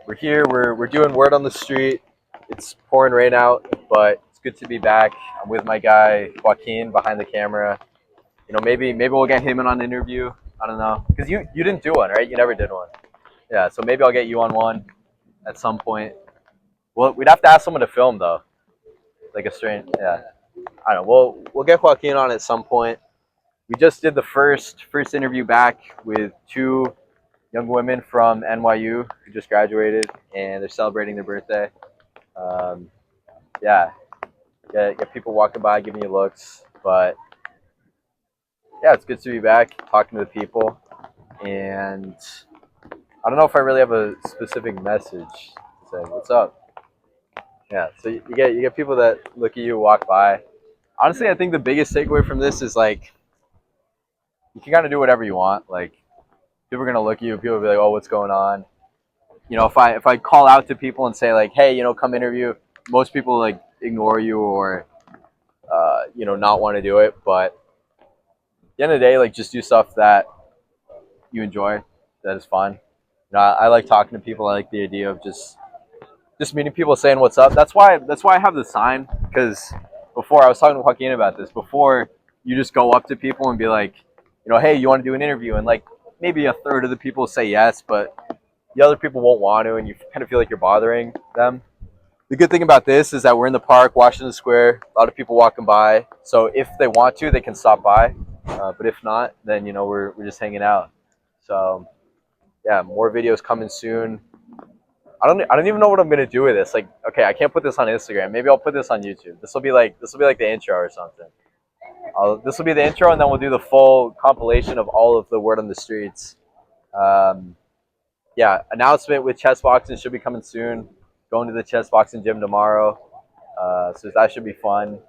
We're here. We're doing word on the street. It's pouring rain out, but it's good to be back. I'm with my guy Joaquin behind the camera. Maybe we'll get him in on an interview. I don't know, because you didn't do one, right? You never did one. Yeah, so maybe I'll get you on one at some point. Well, we'd have to ask someone to film though, like a strange. Yeah, I don't know. We'll get Joaquin on at some point. We just did the first interview back with two young women from NYU who just graduated, and they're celebrating their birthday. Um, yeah, get people walking by, giving you looks, but yeah, it's good to be back, talking to the people, and I don't know if I really have a specific message to say. What's up? Yeah, so you get people that look at you, walk by. Honestly, I think the biggest takeaway from this is like you can kind of do whatever you want. Like people are gonna look at you, people will be like, "Oh, what's going on?" If I call out to people and say like, "Hey, come interview," most people like ignore you or not want to do it. But at the end of the day, like just do stuff that you enjoy, that is fun. I like talking to people. I like the idea of just meeting people, saying what's up. That's why I have the sign, because before I was talking to Joaquin about this. Before, you just go up to people and be like, hey, you want to do an interview, and like maybe a third of the people say yes, but the other people won't want to, and you kind of feel like you're bothering them. The good thing about this is that we're in the park, Washington Square, a lot of people walking by. So if they want to, they can stop by. But if not, then we're just hanging out. So yeah, more videos coming soon. I don't even know what I'm gonna do with this. Like, okay, I can't put this on Instagram. Maybe I'll put this on YouTube. This will be like the intro or something. This will be the intro, and then we'll do the full compilation of all of the word on the streets. Um, yeah, announcement with chess boxing should be coming soon. Going to the chess boxing gym tomorrow, so that should be fun.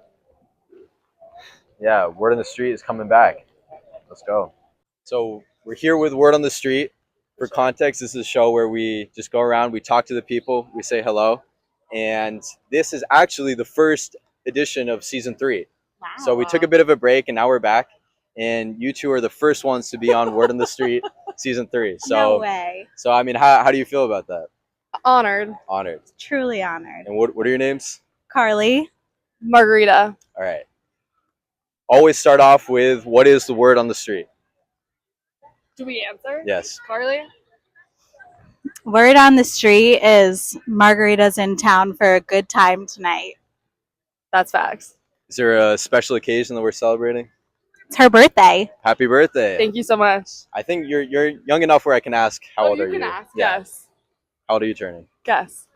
Yeah, word on the street is coming back. Let's go. So we're here with word on the street. For context, this is a show where we just go around, we talk to the people, we say hello, and this is actually the first edition of season 3. Wow. So we took a bit of a break, and now we're back. And you two are the first ones to be on Word on the Street season 3. So, no way. So I mean, how do you feel about that? Honored. Honored. Truly honored. And what are your names? Carly. Margarita. All right. Always start off with, what is the word on the street? Do we answer? Yes. Carly? Word on the street is Margarita's in town for a good time tonight. That's facts. Is there a special occasion that we're celebrating? It's her birthday. Happy birthday. Thank you so much. I think you're young enough where I can ask how old are you? You can ask. Yeah. Yes. How old are you turning? Guess.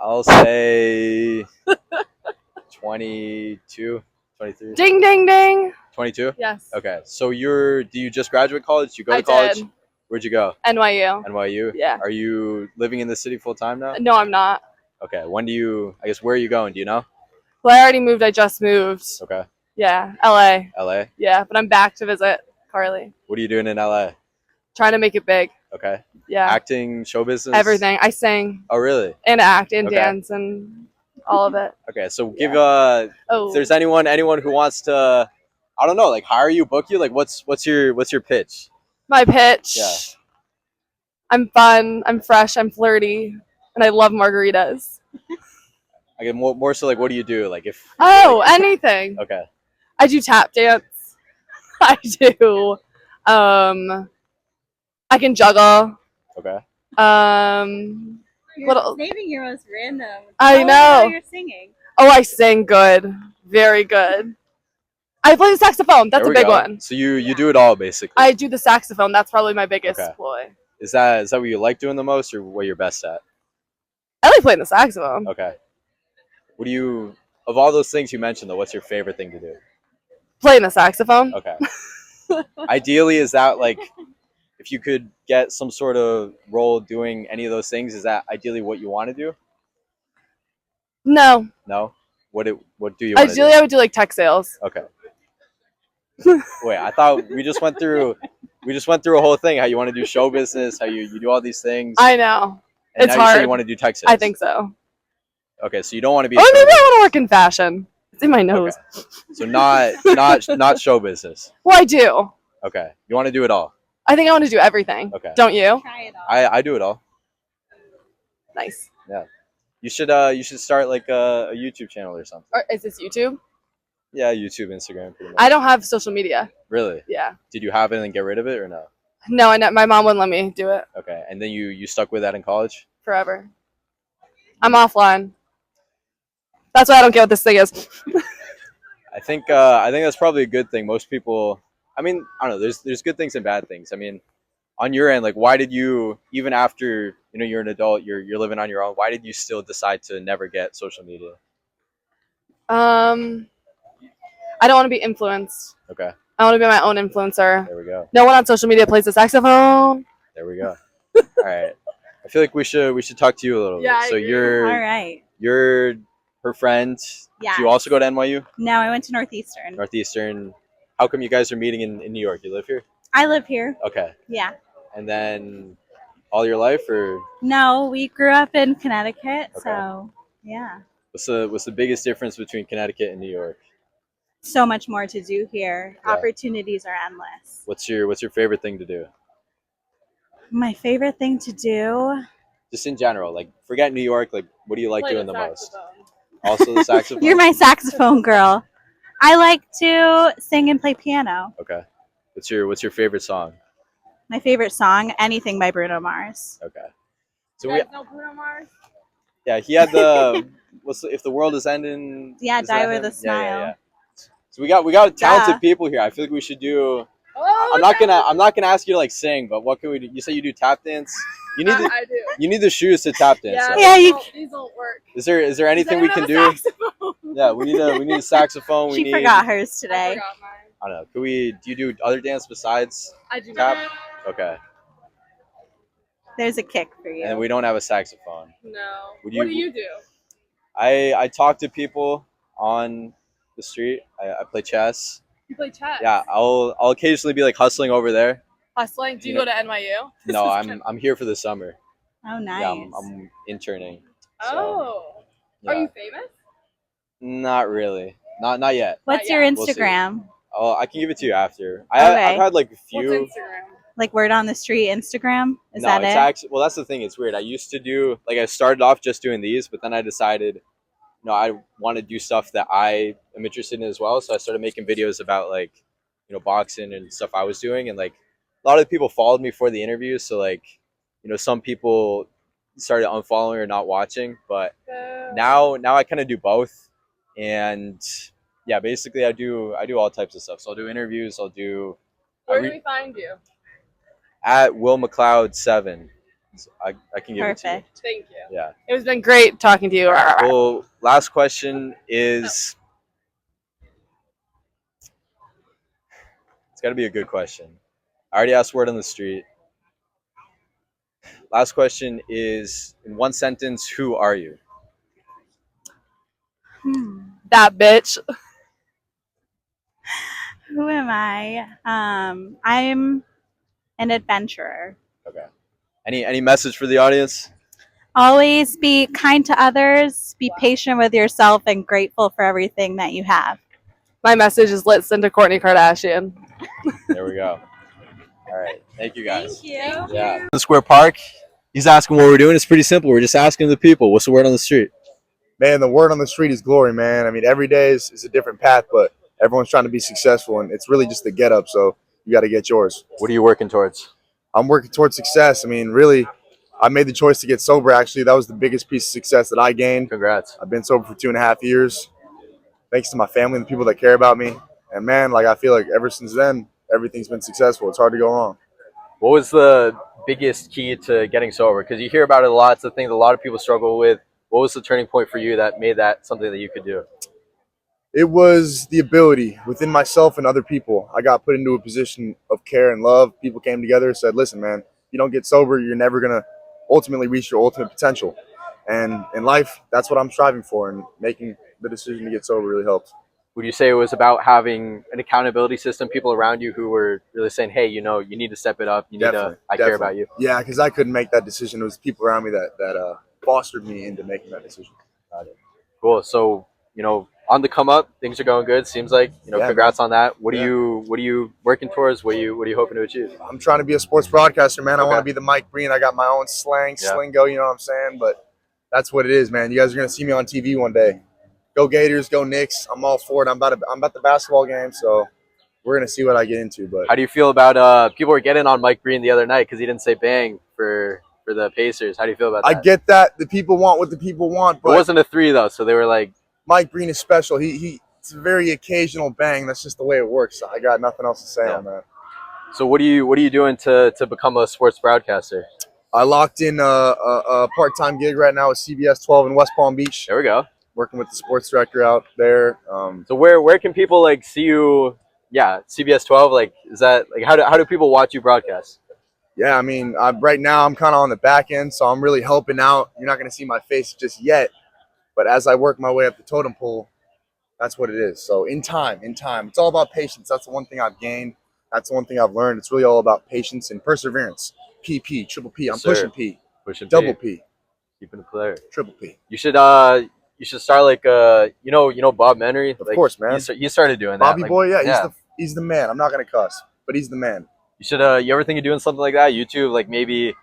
I'll say 22, 23. Ding, ding, ding. 22? Yes. Okay. So do you just graduate college? Do you go to college? Did. Where'd you go? NYU. NYU? Yeah. Are you living in the city full time now? No, I'm not. Okay. Where are you going? Do you know? Well, I already moved. I just moved. Okay. Yeah. LA. LA? Yeah, but I'm back to visit Carly. What are you doing in LA? Trying to make it big. Okay. Yeah. Acting, show business? Everything. I sing Oh, really? and act and Okay. dance and all of it. Okay. So give Oh. if there's anyone who wants to, I don't know, like hire you, book you, like what's your pitch? My pitch. Yeah. I'm fun. I'm fresh. I'm flirty, and I love margaritas. I get more so like, what do you do? Like if Anything. Okay. I do tap dance. I do. I can juggle. Okay. You're What else? naming your most random. I know. You're singing. Oh, I sing good. Very good. I play the saxophone. That's There a we big go. one. So you do it all basically. I do the saxophone. That's probably my biggest Okay. ploy. Is that what you like doing the most, or what you're best at? I like playing the saxophone. Okay. Of all those things you mentioned though, what's your favorite thing to do? Playing the saxophone. Okay. Ideally, is that like, if you could get some sort of role doing any of those things, is that ideally what you want to do? No. No? What do you want to do? Ideally, I would do like tech sales. Okay. Wait, I thought we just went through a whole thing, how you want to do show business, how you do all these things. I know. And It's now you say hard. you want to do tech sales. I think so. Okay, so you don't want to be Oh, maybe I want to work in fashion. It's in my nose. Okay. So not show business. Well, I do. Okay. You want to do it all. I think I want to do everything. Okay. Don't you? Try it all. I do it all. Nice. You should start like a YouTube channel or something. Or is this YouTube? Yeah, YouTube, Instagram, pretty much. I don't have social media. Really. Yeah. Did you have it and then get rid of it or no? No, my mom wouldn't let me do it Okay, and then you stuck with that in college. forever. I'm offline. That's why I don't get what this thing is. I think that's probably a good thing. Most people, I mean, I don't know. There's good things and bad things. I mean, on your end, like, why did you, even after you're an adult, you're living on your own, why did you still decide to never get social media? I don't want to be influenced. Okay, I want to be my own influencer. there we go. No one on social media plays the saxophone. There we go. All right. I feel like we should talk to you a little Yeah, bit. I So agree. All right. you're her friend. Yeah. Do you also go to NYU? No, I went to Northeastern. Northeastern. How come you guys are meeting in New York? You live here? I live here. Okay. Yeah. And then all your life, or No, we grew up in Connecticut, Okay. so yeah. what's the biggest difference between Connecticut and New York? So much more to do here. Yeah. Opportunities are endless. What's your favorite thing to do? My favorite thing to do, Just in general, like forget New York. Like, what do you like Play doing the the most? saxophone. Also the saxophone. you're my saxophone girl. I like to sing and play piano. Okay. What's your favorite song? My favorite song, anything by Bruno Mars. Okay. So You we guys know Bruno Mars? yeah he had the if the world is ending. Yeah, is Die that With him? a Smile. Yeah. So we got talented Duh. people here. I feel like we should do. Oh, I'm not gonna ask you to like sing, but what can we do? You say you do tap dance. You need I do. you need the shoes to tap dance. Yeah, so. Yeah, you- these won't work. Is there anything we can Does anyone do? have a saxophone? Yeah, we need a saxophone. We She need. forgot hers I today. forgot mine. I don't know. Do you do other dance besides I do tap? not. Okay. There's a kick for you. And we don't have a saxophone. No. Would What you- do you do? I talk to people on the street. I play chess. You play chess. Yeah, I'll occasionally be like hustling over there. Hustling. Do you You go to NYU? No, I'm here for the summer. Oh, nice. Yeah, I'm interning. So, Oh. yeah. Are you famous? Not really. Not yet. What's Not your yet. We'll see. Instagram? I can give it to you after. Okay. I've had like a What's few. Instagram? Like Word on the Street Instagram? Is No, that it's it? actually well. That's the thing. It's weird. I used to do like I started off just doing these, but then I decided, I want to do stuff that I am interested in as well. So I started making videos about like, boxing and stuff I was doing, and like a lot of the people followed me for the interviews. So like, some people started unfollowing or not watching, but now I kind of do both, and yeah, basically I do all types of stuff. So I'll do interviews. I'll do Where do we find you? at Will McLeod 7. So I can give it to you. Perfect. Thank you. Yeah. It has been great talking to you. Well, last question is. It's got to be a good question. I already asked Word on the Street. Last question is, in one sentence, who are you? That bitch. Who am I? I'm an adventurer. Okay. Any message for the audience? Always be kind to others, be patient with yourself, and grateful for everything that you have. My message is let's send to Kourtney Kardashian. There we go. All right. Thank you guys. you. Yeah. The Square Park. He's asking what we're doing. It's pretty simple. We're just asking the people. What's the word on the street? Man, the word on the street is glory, man. I mean, every day is a different path, but everyone's trying to be successful, and it's really just the get up. So you got to get yours. What are you working towards? I'm working towards success. I mean, really, I made the choice to get sober. Actually, that was the biggest piece of success that I gained. Congrats. I've been sober for 2.5 years, thanks to my family and the people that care about me. And man, like I feel like ever since then, everything's been successful. It's hard to go wrong. What was the biggest key to getting sober? Because you hear about it a lot. It's the thing that a lot of people struggle with. What was the turning point for you that made that something that you could do? It was the ability within myself and other people. I got put into a position of care and love. People came together and said, listen, man, you don't get sober, you're never going to ultimately reach your ultimate potential. And in life, that's what I'm striving for. And making the decision to get sober really helps. Would you say it was about having an accountability system, people around you who were really saying, hey, you need to step it up. You need Definitely, to, I care about you. Yeah, because I couldn't make that decision. It was people around me that fostered me into making that decision. Cool. So, on the come up. Things are going good. Seems like, Yeah, congrats on that. What Yeah. are you working towards? What are you hoping to achieve? I'm trying to be a sports broadcaster, man. I Okay. want to be the Mike Breen. I got my own slang, Yeah. slingo, you know what I'm saying? But that's what it is, man. You guys are gonna see me on TV one day. Go Gators, go Knicks. I'm all for it. I'm about the basketball game, so we're gonna see what I get into. But How do you feel about people were getting on Mike Breen the other night because he didn't say bang for the Pacers? How do you feel about that? I get that the people want what the people want, It but wasn't a 3 though, so they were like, Mike Breen is special. It's a very occasional bang. That's just the way it works. I got nothing else to say Yeah. on that. so what are you doing to become a sports broadcaster? I locked in a part-time gig right now with CBS 12 in West Palm Beach, There we go. working with the sports director out there. So where can people like see you? Yeah, CBS 12. Like, is that like how do people watch you broadcast? Yeah, I mean, right now I'm kind of on the back end, so I'm really helping out. You're not going to see my face just yet, but as I work my way up the totem pole, that's what it is. So in time, it's all about patience. That's the one thing I've gained. That's the one thing I've learned. It's really all about patience and perseverance. PP, triple P. I'm Yes, sir. pushing P, Pushing double P, P, keeping it clear. triple P. You should start like Bob Menery. Of Like, course, man. He started doing that. Bobby Like, Boy, yeah, yeah. he's the man. I'm not going to cuss, but he's the man. You should you ever think of doing something like that? YouTube, like maybe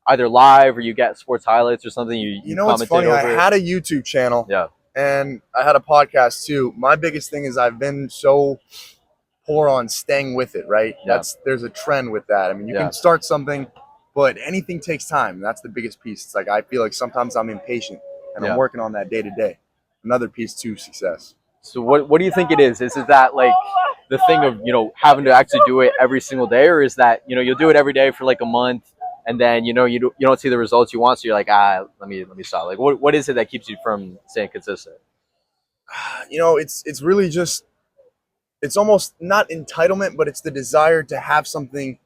either live or you get sports highlights or something. You know what's commentate funny? I over. had a YouTube channel. Yeah. And I had a podcast too. My biggest thing is I've been so poor on staying with it, right? Yeah. There's a trend with that. I mean, you Yeah. can start something, but anything takes time. That's the biggest piece. It's like I feel like sometimes I'm impatient and Yeah. I'm working on that day to day. Another piece to success. So what do you think it is? Is it that like the thing of having to actually do it every single day, or is that you'll do it every day for like a month and then you don't see the results you want, so you're like let me stop. Like what is it that keeps you from staying consistent? It's really just it's almost not entitlement, but it's the desire to have something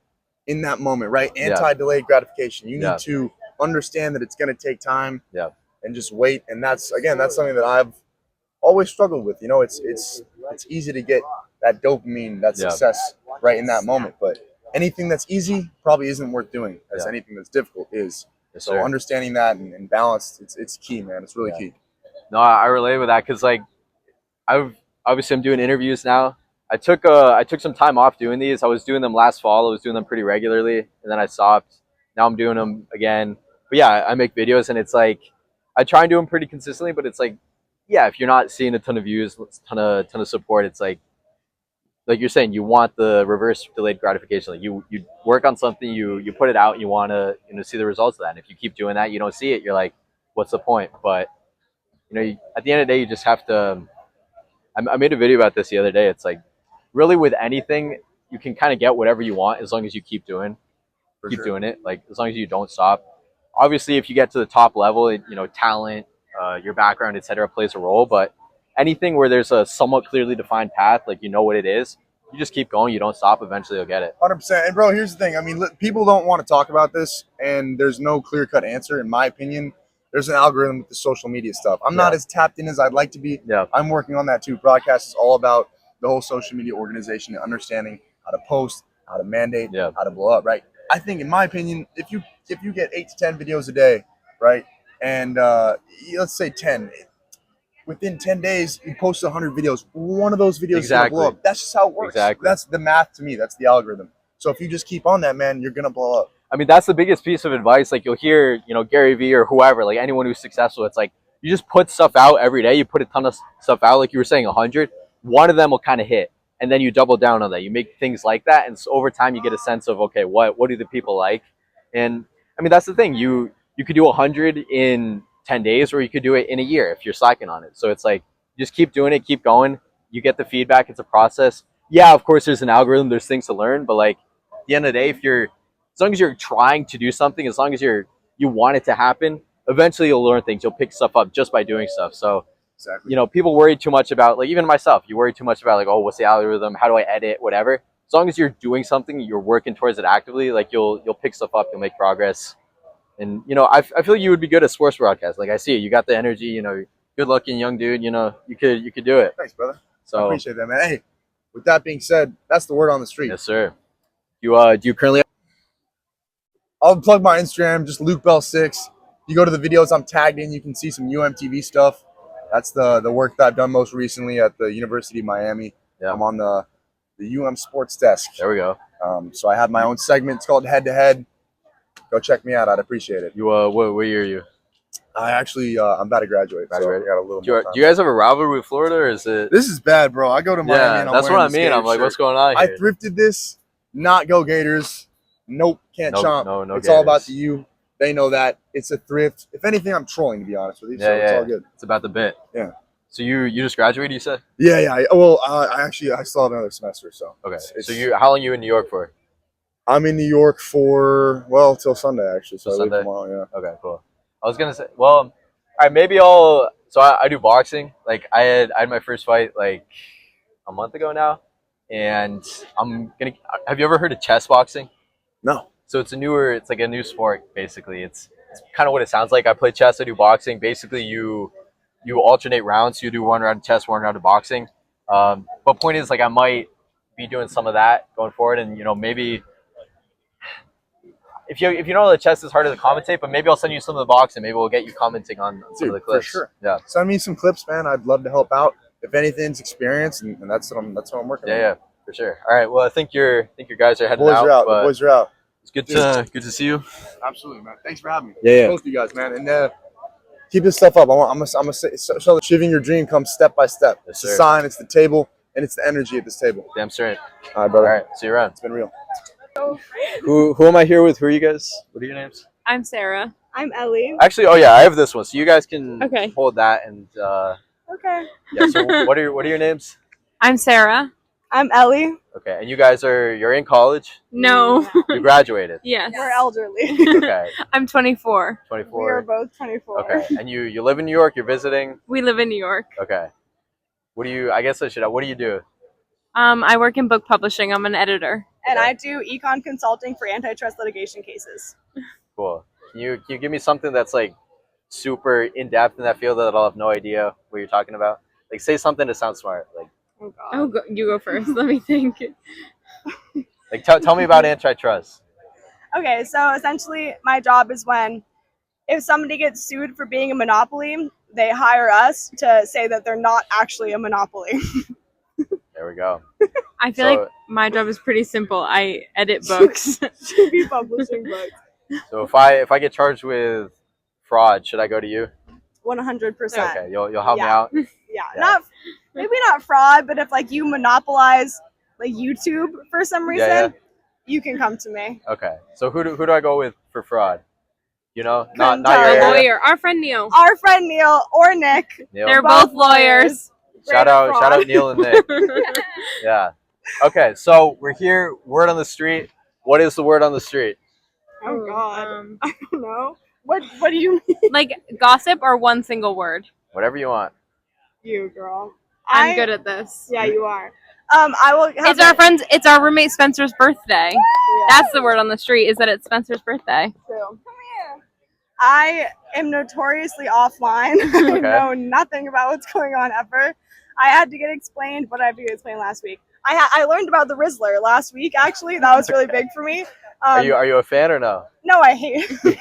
in that moment, right? Yeah. Anti-delayed gratification. You Yeah. need to understand that it's going to take time. Yeah. And just wait. And that's something that I've always struggled with. It's easy to get that dopamine, that Yeah. success right in that moment. But anything that's easy probably isn't worth doing, as Yeah. anything that's difficult is. Yes, So sir. understanding that and balance, it's key, man. It's really Yeah. key. No, I relate with that because like I'm doing interviews now. I took some time off doing these. I was doing them last fall. I was doing them pretty regularly, and then I stopped. Now I'm doing them again. But yeah, I make videos, and it's like I try and do them pretty consistently. But it's like, yeah, if you're not seeing a ton of views, ton of support, it's like you're saying, you want the reverse delayed gratification. Like you work on something, you put it out, you want to see the results of that. And if you keep doing that, you don't see it, you're like, what's the point? But at the end of the day, you just have to. I made a video about this the other day. It's like, really with anything, you can kind of get whatever you want as long as you keep doing it. Like as long as you don't stop. Obviously, if you get to the top level, talent, your background, etc., plays a role. But anything where there's a somewhat clearly defined path, like what it is, you just keep going. You don't stop. Eventually, you'll get it. 100%. And bro, here's the thing. I mean, people don't want to talk about this, and there's no clear-cut answer, in my opinion. There's an algorithm with the social media stuff. I'm not as tapped in as I'd like to be. Yeah. I'm working on that too. Broadcast is all about the whole social media organization and understanding how to post, how to mandate, Yeah. how to blow up, right? I think, in my opinion, if you get 8 to 10 videos a day, right, and let's say 10, within 10 days, you post 100 videos. One of those videos is going to blow up. That's just how it works. Exactly. That's the math to me. That's the algorithm. So if you just keep on that, man, you're going to blow up. I mean, that's the biggest piece of advice. Like you'll hear, Gary Vee or whoever, like anyone who's successful. It's like you just put stuff out every day. You put a ton of stuff out, like you were saying, 100. One of them will kind of hit, and then you double down on that. You make things like that, and so over time you get a sense of, okay, what do the people like? And I mean, that's the thing. You could do 100 in 10 days, or you could do it in a year if you're slacking on it. So it's like just keep doing it, keep going. You get the feedback. It's a process. Yeah, of course, there's an algorithm. There's things to learn, but like at the end of the day, as long as you're trying to do something, as long as you want it to happen, eventually you'll learn things. You'll pick stuff up just by doing stuff. So, Exactly. People worry too much about, like even myself, you worry too much about like, oh, what's the algorithm? How do I edit? Whatever. As long as you're doing something, you're working towards it actively, like you'll pick stuff up, you'll make progress. And, I feel like you would be good at sports broadcast. Like I see it. You got the energy, good looking young dude, you could do it. Thanks, brother. I So, appreciate that, man. Hey, with that being said, that's the word on the street. yes, sir. Do you currently I'll plug my Instagram, just Luke Bell 6. You go to the videos I'm tagged in, you can see some UMTV stuff. That's the work that I've done most recently at the University of Miami. Yeah. I'm on the sports desk. There we go. So I have my own segment. It's called Head to Head. Go check me out. I'd appreciate it. You what year are you? I actually I'm about to graduate. About to graduate. So I got a little Do more you, time. do you guys have a rivalry with Florida, or is it? This is bad, bro. I go to Miami. Yeah, and I'm that's what wearing I this mean. Gator I'm like, shirt. what's going on I here? thrifted this. Not go Gators. Nope, can't No, chomp. no It's all about Gators. the U. They know that. It's a thrift. If anything, I'm trolling, to be honest with you. So Yeah, it's yeah. all good. It's about the bit. Yeah. So you just graduated, you said? Yeah, yeah. Well, I still have another semester. So Okay. It's- So how long you in New York for? I'm in New York for till Sunday actually. So Till I leave Sunday? tomorrow. Yeah. Okay, cool. I was gonna say, well, all right, maybe I'll. So I do boxing. Like I had my first fight like a month ago now, and I'm gonna. Have you ever heard of chess boxing? No. So it's like a new sport basically. It's kind of what it sounds like. I play chess. I do boxing. Basically, you alternate rounds. You do one round of chess, one round of boxing. But point is, like, I might be doing some of that going forward, and maybe. If you know that chess is harder to commentate, but maybe I'll send you some of the boxing. Maybe we'll get you commenting on some of the Dude, clips. for sure. Yeah. Send me some clips, man. I'd love to help out. If anything's experience, and that's what I'm working on. Yeah, for sure. All right. Well, I think your guys are The heading boys are out. but The boys are out. it's good to see you. Absolutely, man. Thanks for having me. Yeah. Both of you guys, man. And keep this stuff up. I'm gonna show that achieving your dream comes step by step. Yes, It's sir. the sign. It's the table, and it's the energy at this table. Damn straight. All right, All brother. right. See you around. It's been real. Who am I here with? Who are you guys? What are your names? I'm Sarah. I'm Ellie. Actually, oh yeah, I have this one. So you guys can Okay. hold that and Okay. yeah. So what are your names? I'm Sarah. I'm Ellie. Okay, and you guys you're in college. No. You graduated. Yes. We're elderly. Okay, I'm 24. 24. both 24. Okay, and you live in New York. You're visiting. We live in New York. Okay. What do you? I guess I should. What do you do? I work in book publishing. I'm an editor. And I do econ consulting for antitrust litigation cases. Cool. Can you give me something that's like super in depth in that field that I'll have no idea what you're talking about? Like say something to sound smart. Like Oh God. Oh, you go first. Let me think. tell me about antitrust. Okay, so essentially my job is if somebody gets sued for being a monopoly, they hire us to say that they're not actually a monopoly. There we go. I feel So- like my job is pretty simple. I edit books. To be publishing books. So if I get charged with fraud, should I go to you? 100%. Okay, you'll help me Yeah. out. Yeah, maybe not fraud, but if like you monopolize like YouTube for some reason, Yeah. you can come to me. Okay. So who do I go with for fraud? Not Couldn't your tell A you. area. lawyer. Our friend Neil. Our friend Neil or Nick. Neil. They're both lawyers. Shout Great out fraud. Neil and Nick. Yeah. Okay, so we're here. Word on the street. What is the word on the street? Oh God, Um, I don't know. What do you mean, like gossip or one single word. Whatever you want. you girl? I'm good at this. Yeah, you are. I will. Have It's our roommate Spencer's birthday. That's the word on the street. Is that it's Spencer's birthday? true. Come here. I am notoriously offline. I Okay. know nothing about what's going on ever. I had to get explained what I had to get explained last week. I learned about the Rizzler last week. Actually, that was really big for me. Are you a fan or no? No, I hate him.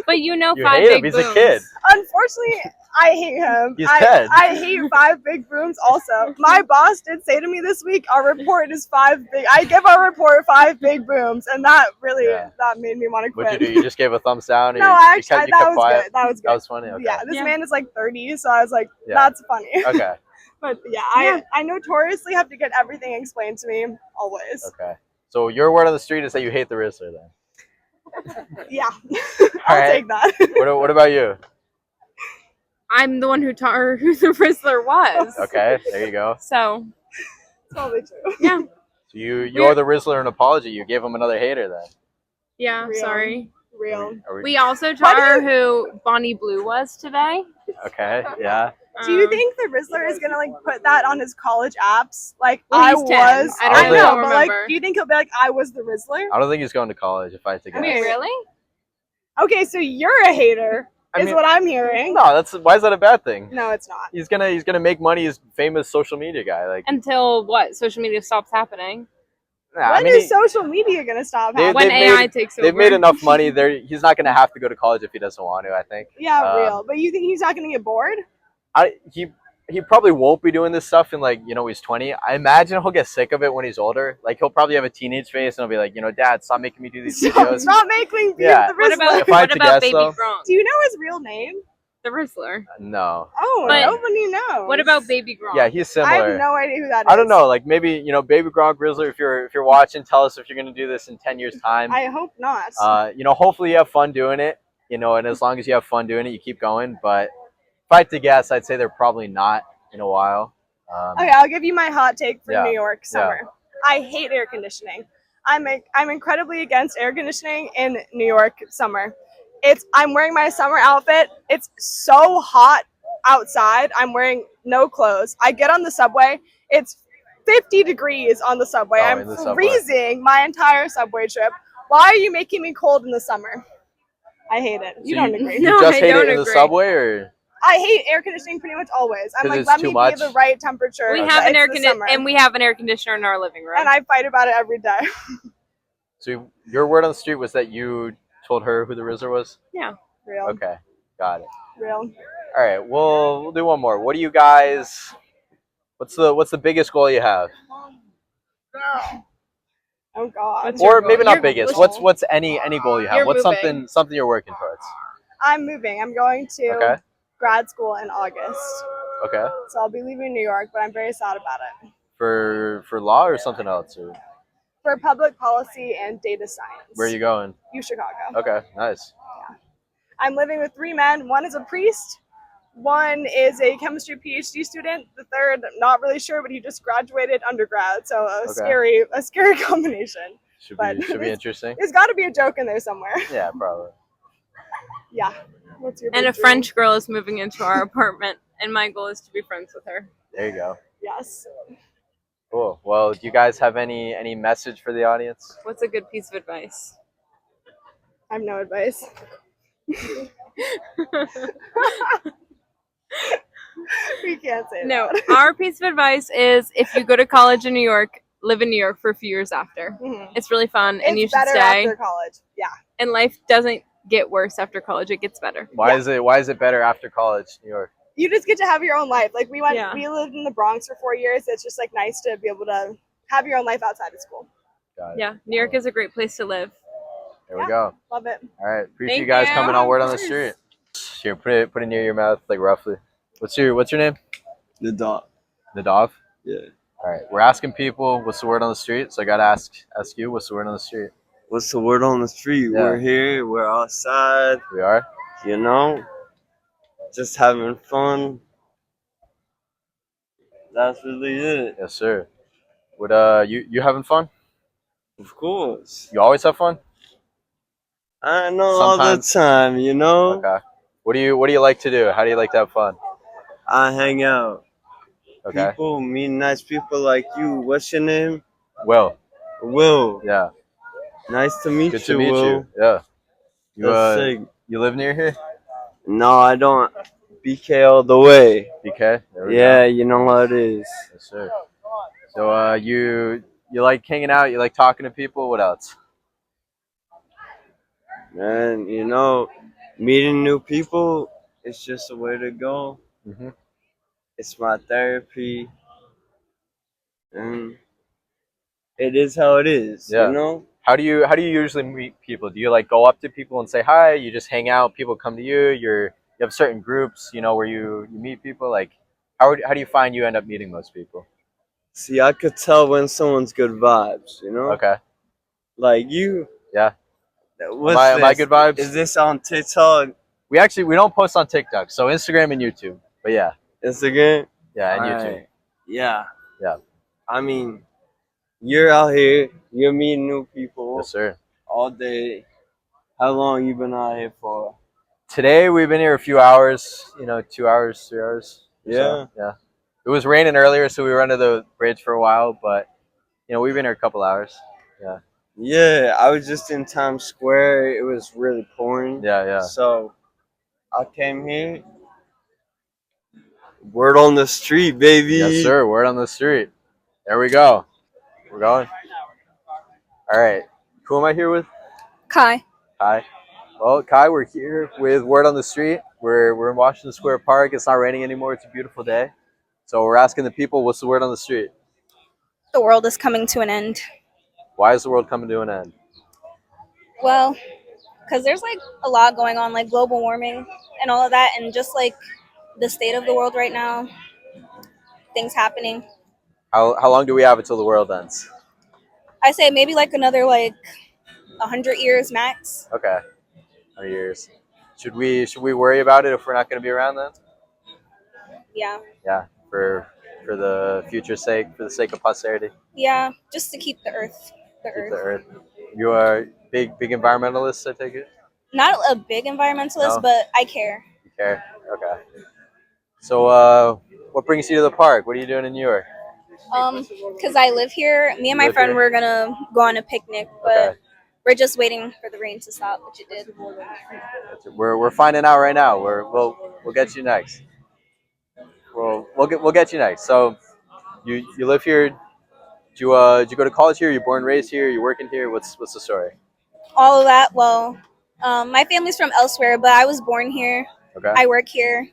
But you know You five hate big him. He's booms. a kid. Unfortunately, I hate him. He's 10. I hate 5 big booms also. My boss did say to me this week, our report is 5 big. I give our report 5 big booms, and that really Yeah. that made me want to quit. What'd you do? You just gave a thumbs down? Or No, you actually, kept that was quiet? good. That was good. That was funny. Okay. Yeah, this Yeah. man is like 30, so I was like, Yeah. that's funny. Okay. But yeah, I notoriously have to get everything explained to me always. Okay. So your word on the street is that you hate the Rizzler then. Yeah, I'll right. take that. What about you? I'm the one who taught her who the Rizzler was. Okay, there you go. So Totally true. yeah, So you owe the Rizzler an apology. You gave him another hater then. yeah. Real. Sorry. Real. Are We also taught do her who Bonnie Blue was today. okay, yeah. Do you Um, think the Rizzler is gonna like put that on his college apps? Like Well, I he's 10. was. I don't I really know, but like, remember. do you think he'll be like, I was the Rizzler? I don't think he's going to college if I had to guess. Wait, really? Okay, so you're a hater, I is mean- what I'm hearing. No, why is that a bad thing? No, it's not. He's gonna make money as famous social media guy. Like Until what? Social media stops happening. nah, When I mean, is social media gonna stop They- happening? When they've AI made- takes over. they've made enough money. He's not gonna have to go to college if he doesn't want to. I think. Yeah, Um, real. But you think he's not gonna get bored? he probably won't be doing this stuff in like, he's 20. I imagine he'll get sick of it when he's older. Like he'll probably have a teenage face and he'll be like, Dad, stop making me do these videos. Stop making me Yeah. the What Rizzler. about If I had what to about guess, Baby though- Gronk? Do you know his real name? The Rizzler. No. Oh, But- nobody knows. What about Baby Gronk? Yeah, he's I similar. have no idea who that is. I don't know. Like maybe, Baby Gronk Rizzler, if you're watching, tell us if you're gonna do this in 10 years time. I hope not. Hopefully you have fun doing it. And as long as you have fun doing it, you keep going. But if I had to guess, I'd say they're probably not in a while. Okay, I'll give you my hot take for Yeah, New York summer. I hate air conditioning. I'm incredibly against air conditioning in New York summer. I'm wearing my summer outfit. It's so hot outside. I'm wearing no clothes. I get on the subway. It's 50 degrees on the subway. Oh, I'm in the subway. freezing my entire subway trip. Why are you making me cold in the summer? I hate it. You So don't agree. No, You just I hate don't it in the agree. subway, or I hate air conditioning pretty much always. I'm 'Cause like, it's let too me much? be the right temperature. We but have an it's air the conditioner, summer. and we have an air conditioner in our living room. And I fight about it every day. so your word on the street was that you told her who the Rizzler was? Real. Okay, got it. Real. All right, we'll do one more. What do you guys? What's the biggest goal you have? Oh God. What's your Or goal? maybe not Your- biggest. what's- What's any goal you have? You're What's moving. something you're working towards? I'm moving. I'm going to Okay. grad school in August. Okay. So I'll be leaving New York, but I'm very sad about it. For law or something else? Or For public policy and data science. where are you going? U Chicago. Okay, nice. I'm living with 3 men. One is a priest. One is a chemistry PhD student. The third, I'm not really sure, but he just graduated undergrad. So a scary combination. Should But be interesting. There's got to be a joke in there somewhere. Yeah, probably. Yeah. What's your And big a dream? French girl is moving into our apartment, and my goal is to be friends with her. There you go. Yes. Cool. Well, do you guys have any message for the audience? What's a good piece of advice? I have no advice. We can't say No, that. our piece of advice is if you go to college in New York, live in New York for a few years after. Mhm. It's really fun, and It's you should better stay. after college. Yeah. And life doesn't get worse after college; it gets better. Why is it better after college, New York? You just get to have your own life. Like we Yeah. lived in the Bronx for 4 years. It's just like nice to be able to have your own life outside of school. Got it. Yeah, New York is a great place to live. There we go. Love it. All right. Appreciate Thank you guys you. coming on Word on the Of course. Street. Here, put it near your mouth, like roughly. What's your name? The dog. Nadav. Yeah. All right. We're asking people what's the word on the street, so I gotta ask you what's the word on the street. What's the word on the street? Yeah. We're here. We're outside. We are. You know, just having fun. That's really it. Yes, sir. Would you having fun? Of course. You always have fun. I know all the Sometimes. time. You know. Okay. What do you like to do? How do you like to have fun? I hang out. Okay. People, meet nice people like you. What's your name? Will. Will. Yeah. Nice to meet Good you. to meet Will. you. Yeah. You That's sick. you live near here? No, I don't. BK all the way. BK. There we Yeah, go. you know what it is. Yes, sir. So you like hanging out? You like talking to people? What else? And you know, meeting new people is just a way to go. Mhm. It's my therapy, and it is how it is. Yeah. You know, How do you usually meet people? Do you like go up to people and say hi? You just hang out. People come to you. You have certain groups, where you meet people. Like how do you find you end up meeting most people? see, I could tell when someone's good vibes. You know, Okay. like you. Yeah. What's Am I this? good vibes? Is this on TikTok, We don't post on TikTok, so Instagram and YouTube. But yeah, Instagram? and YouTube. Alright. Yeah. Yeah. I mean, you're out here. You're meeting new people Yes, sir. all day. How long you been out here for? Today we've been here a few hours. 2 hours, 3 hours. or so. Yeah. Yeah. It was raining earlier, so we were under the bridge for a while. But we've been here a couple hours. Yeah, I was just in Times Square. It was really pouring. Yeah. So I came here. Word on the street, baby. Yes, sir. Word on the street. There we go. We're going. All right. Who am I here with? Kai. Kai. Well, Kai, we're here with Word on the Street. We're in Washington Square Park. It's not raining anymore. It's a beautiful day. So we're asking the people, what's the word on the street? The world is coming to an end. Why is the world coming to an end? Well, because there's like a lot going on, like global warming and all of that, and just like the state of the world right now, things happening. How long do we have until the world ends? I say maybe like another like 100 years max. Okay, 100 years. Should we worry about it if we're not going to be around then? Yeah, Yeah, for the future's sake, for the sake of posterity, yeah, just to keep the earth, the keep earth. the earth. You are big environmentalist, I take it. Not a big environmentalist, No? but I care. You care? Okay. So, what brings you to the park? What are you doing in New York? Because I live here. Me and my live friend here? were gonna go on a picnic, but Okay. we're just waiting for the rain to stop, which it did. We're finding out right now. We'll get you next. We'll get you next. So, you live here. Did you go to college here? You're born and raised here. You're working here. What's the story? All of that. Well, my family's from elsewhere, but I was born here. Okay. I work here,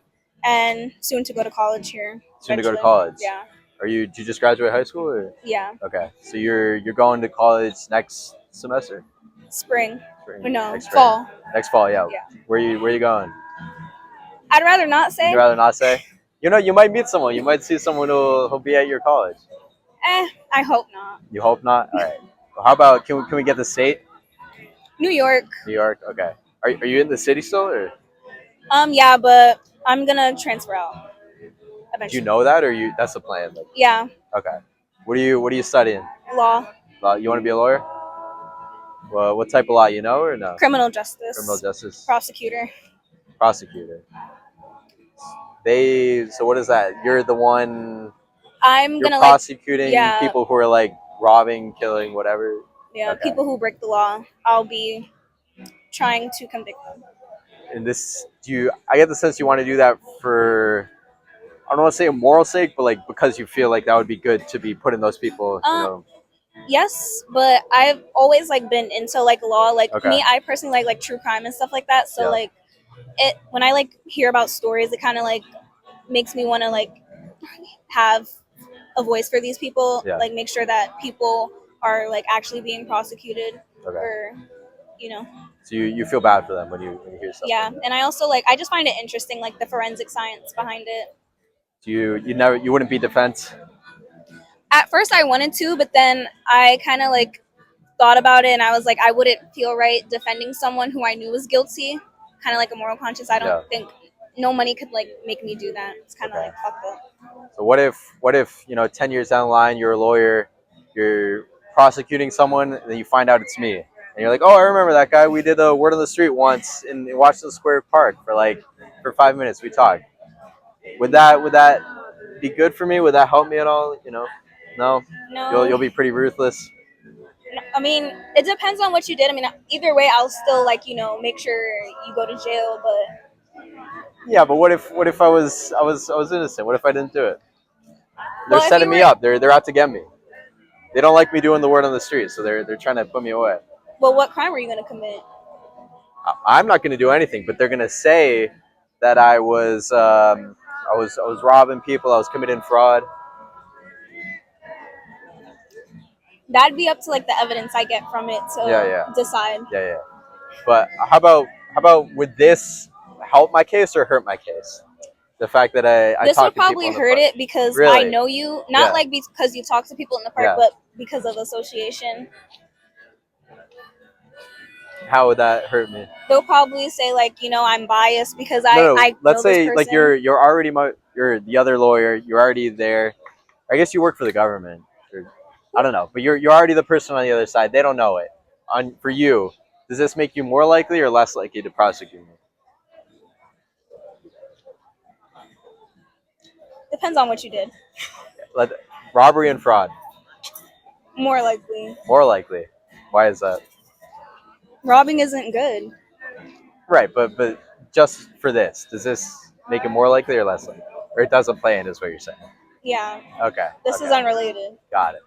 and soon to go to college here. Soon to go to eventually. college. Yeah, Did you just graduate high school or? yeah. Okay. So you're going to college next semester? Spring. Spring. Or no, Next spring. fall. Next fall, yeah. Yeah. Where you going? I'd rather not say. You'd rather not say? You know, you might meet someone. You might see someone who'll be at your college. I hope not. You hope not? All right. Well, how about can we get the state? New York. New York. Okay. Are you in the city still or? Yeah, but I'm gonna transfer out Do eventually. you know that or that's the plan? Like, Yeah, okay. What are you studying? law, You want to be a lawyer? Well, what type of law? You know or no? criminal justice, Criminal justice. prosecutor. Prosecutor. So what is that? You're the one. I'm You're gonna like prosecuting yeah. people who are like robbing, killing, whatever. Okay. people who break the law. I'll be trying to convict them. And I get the sense you want to do that for, I don't want to say a moral sake, but like because you feel like that would be good to be putting those people, Yes, but I've always like been into like law. Like Okay. me, I personally like true crime and stuff like that. So Yeah. like it when I like hear about stories, it kind of like makes me want to like have a voice for these people. Yeah. Like make sure that people are like actually being prosecuted Okay. for, you know. So you feel bad for them when you hear stuff. Yeah, Like that. and I also like I just find it interesting, like the forensic science behind it. You wouldn't be defense? At first, I wanted to, but then I kind of like thought about it, and I was like, I wouldn't feel right defending someone who I knew was guilty. Kind of like a moral conscience. I don't Yeah. think no money could like make me do that. It's kind of Okay. like fucked up. So what if 10 years down the line you're a lawyer, you're prosecuting someone, and then you find out it's me, and you're like, oh, I remember that guy. We did a word on the street once in Washington Square Park for 5 minutes. We talked. Would that be good for me? Would that help me at all? No. No, You'll be pretty ruthless. I mean, it depends on what you did. I mean, either way, I'll still like make sure you go to jail. But Yeah, but what if I was innocent? What if I didn't do it? They're Well, if setting you me were- up. They're out to get me. They don't like me doing the word on the street, so they're trying to put me away. well, what crime were you gonna commit? I'm not going to do anything, but they're going to say that I was robbing people. I was committing fraud. That'd be up to like the evidence I get from it to Yeah. decide. Yeah. But how about would this help my case or hurt my case? The fact that I This talk would to people probably in the hurt park. it because Really? I know you, not Yeah. like because you talk to people in the park, Yeah. but because of association. How would that hurt me? They'll probably say like, I'm biased because No. I Let's know this say like person. you're already you're the other lawyer. You're already there. I guess you work for the government. I don't know, but you're already the person on the other side. They don't know it. For you, does this make you more likely or less likely to prosecute me? Depends on what you did. Robbery and fraud, More likely. more likely. Why is that? Robbing isn't good. Right, but just for this, does this make it more likely or less likely? Or it doesn't play in, is what you're saying? Yeah. Okay. This okay. is unrelated. Got it.